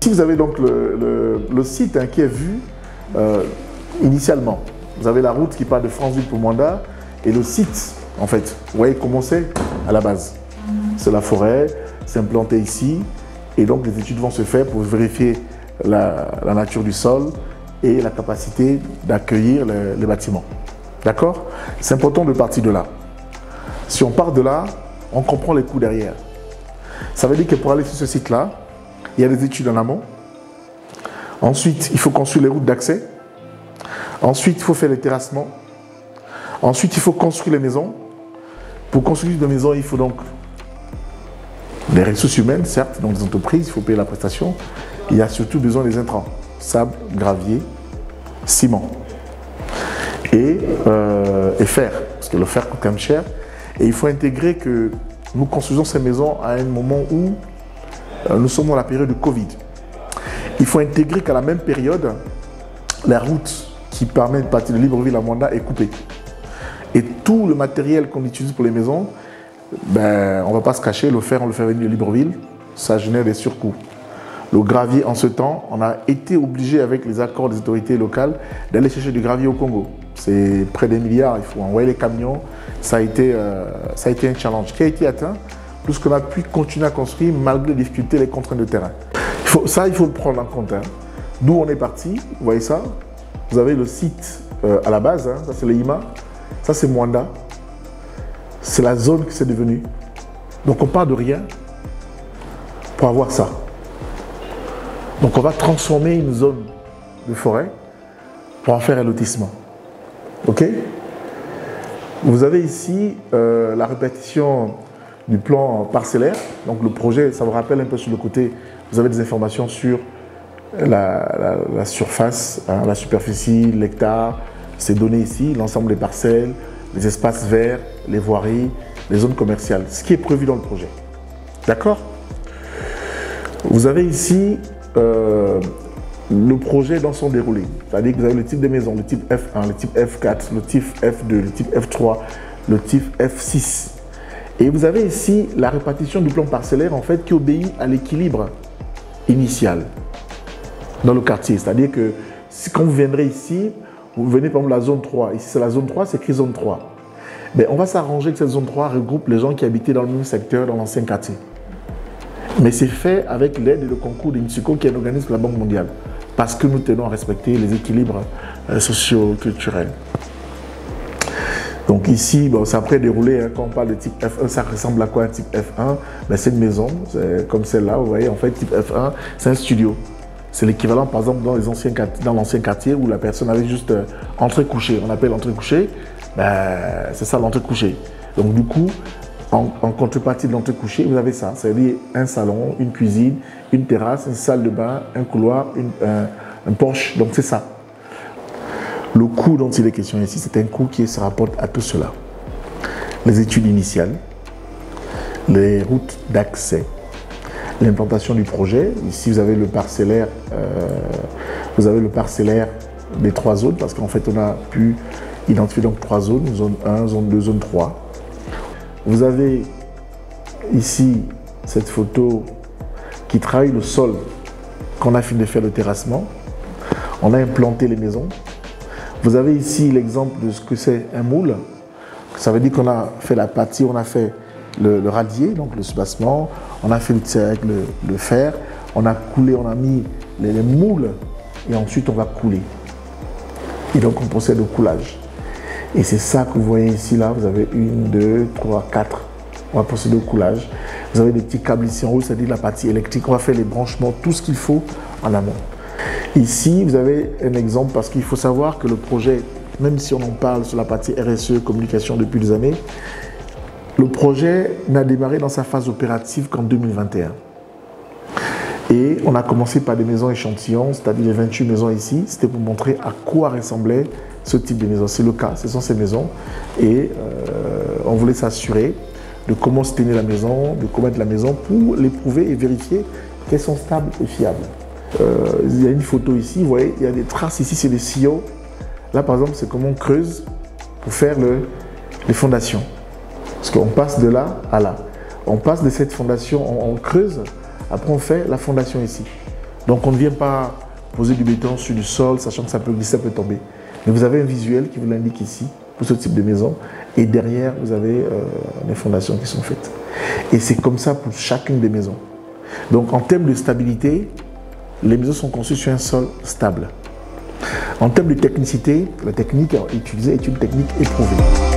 Ici, vous avez donc le site qui est vu initialement. Vous avez la route qui part de Franceville pour Mwanda et le site, en fait. Vous voyez comment c'est à la base. C'est la forêt, c'est implanté ici. Et donc, les études vont se faire pour vérifier la nature du sol et la capacité d'accueillir les bâtiments. D'accord? C'est important de partir de là. Si on part de là, on comprend les coûts derrière. Ça veut dire que pour aller sur ce site-là, il y a des études en amont. Ensuite, il faut construire les routes d'accès. Ensuite, il faut faire les terrassements. Ensuite, il faut construire les maisons. Pour construire des maisons, il faut donc des ressources humaines, certes, donc des entreprises, il faut payer la prestation. Il y a surtout besoin des intrants, sable, gravier, ciment et fer, parce que le fer coûte quand même cher. Et il faut intégrer que nous construisons ces maisons à un moment où nous sommes dans la période de Covid. Il faut intégrer qu'à la même période, la route qui permet de partir de Libreville à Mwanda est coupée. Et tout le matériel qu'on utilise pour les maisons, ben, on ne va pas se cacher, le fer, on le fait venir de Libreville, ça génère des surcoûts. Le gravier, en ce temps, on a été obligé, avec les accords des autorités locales, d'aller chercher du gravier au Congo. C'est près des milliards, il faut envoyer les camions. Ça a été un challenge qui a été atteint, puisqu'on a pu continuer à construire malgré les difficultés et les contraintes de terrain. Il faut le prendre en compte. D'où on est parti, vous voyez ça? Vous avez le site à la base, ça c'est le IMA, ça c'est Mwanda. C'est la zone que c'est devenu. Donc on part de rien pour avoir ça. Donc on va transformer une zone de forêt pour en faire un lotissement. Ok? Vous avez ici la répétition du plan parcellaire. Donc le projet, ça vous rappelle un peu sur le côté, vous avez des informations sur la surface, la superficie, l'hectare. C'est donné ici, l'ensemble des parcelles, les espaces verts, les voiries, les zones commerciales. Ce qui est prévu dans le projet. D'accord? Vous avez ici le projet dans son déroulé. C'est-à-dire que vous avez le type de maison, le type F1, le type F4, le type F2, le type F3, le type F6. Et vous avez ici la répartition du plan parcellaire en fait qui obéit à l'équilibre initial dans le quartier. C'est-à-dire que quand vous viendrez ici, vous venez par exemple de la zone 3. Ici c'est la zone 3, c'est écrit zone 3. Mais on va s'arranger que cette zone 3 regroupe les gens qui habitaient dans le même secteur, dans l'ancien quartier. Mais c'est fait avec l'aide et le concours d'INSUCO qui est un organisme de la Banque mondiale. Parce que nous tenons à respecter les équilibres socio-culturels. Donc ici, bon, c'est après déroulé, quand on parle de type F1, ça ressemble à quoi un type F1? Ben, c'est une maison, comme celle-là, vous voyez, en fait, type F1, c'est un studio. C'est l'équivalent, par exemple, dans l'ancien quartier où la personne avait juste entrée-couchée. On appelle entrée-couchée, ben, c'est ça l'entrée-couchée. Donc du coup, en contrepartie de l'entrée-couchée, vous avez ça. C'est-à-dire un salon, une cuisine, une terrasse, une salle de bain, un couloir, un porche. Donc c'est ça. Le coût dont il est question ici, c'est un coût qui se rapporte à tout cela. Les études initiales, les routes d'accès, l'implantation du projet. Ici, vous avez le parcellaire, des 3 zones, parce qu'en fait, on a pu identifier donc 3 zones, zone 1, zone 2, zone 3. Vous avez ici cette photo qui travaille le sol qu'on a fini de faire le terrassement. On a implanté les maisons. Vous avez ici l'exemple de ce que c'est un moule. Ça veut dire qu'on a fait la partie, on a fait le radier, donc le soubassement, on a fait avec le fer, on a coulé, on a mis les moules et ensuite on va couler. Et donc on procède au coulage. Et c'est ça que vous voyez ici, là, vous avez 1, 2, 3, 4. On va procéder au coulage. Vous avez des petits câbles ici en haut, c'est-à-dire la partie électrique. On va faire les branchements, tout ce qu'il faut en amont. Ici, vous avez un exemple parce qu'il faut savoir que le projet, même si on en parle sur la partie RSE, communication depuis des années, le projet n'a démarré dans sa phase opérative qu'en 2021. Et on a commencé par des maisons échantillons, c'est-à-dire les 28 maisons ici. C'était pour montrer à quoi ressemblait ce type de maison. C'est le cas, ce sont ces maisons. Et on voulait s'assurer de comment se tenait la maison, de comment être la maison pour l'éprouver et vérifier qu'elles sont stables et fiables. Il y a une photo ici, vous voyez, il y a des traces ici, c'est des sillons. Là, par exemple, c'est comment on creuse pour faire les fondations. Parce qu'on passe de là à là. On passe de cette fondation, on creuse, après on fait la fondation ici. Donc on ne vient pas poser du béton sur du sol, sachant que ça peut glisser, ça peut tomber. Mais vous avez un visuel qui vous l'indique ici, pour ce type de maison, et derrière, vous avez les fondations qui sont faites. Et c'est comme ça pour chacune des maisons. Donc en termes de stabilité, les maisons sont conçues sur un sol stable. En termes de technicité, la technique utilisée est une technique éprouvée.